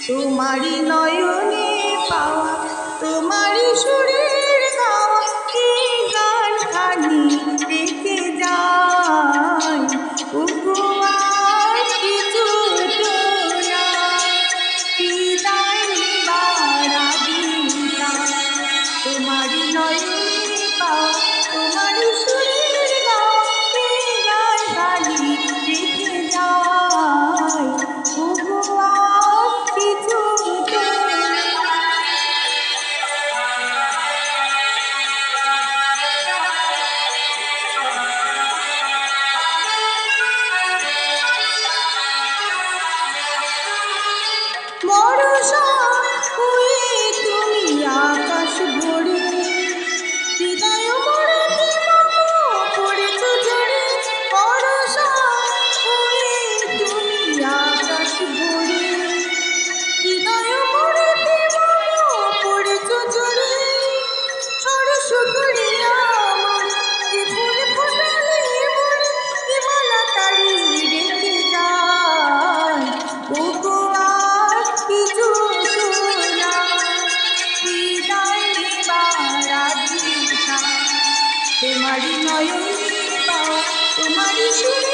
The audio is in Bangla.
তোমারি নয়নে পাওয়া, তোমারি সুরের গাওয়া, এই গান খানি রেখে যাই। উপহার কিছু তো না, বিদায় নিবার দিনটা। তোমারি নয়নে পাওয়া, তোমারি সুরের গাওয়া, এই গান খানি রেখে যাই। উপহার কিছু তো বরষা হয়ে তুমি আকাশ ভরে, হৃদয় মোড়ে পড়েছ ঝরে। বরষা হয়ে তুমি আকাশ ভরে, হৃদয় মোড়ে পড়েছ ঝরে। সরস করিয়া আমার যে ফুল ফোটালে মরে, এ মালা তারি রেখে যায়। ওগো আর কিছু তো না, বিদায় নেবার আদিতা। তোমারি নয়নে পাওয়া, তোমারি সুরে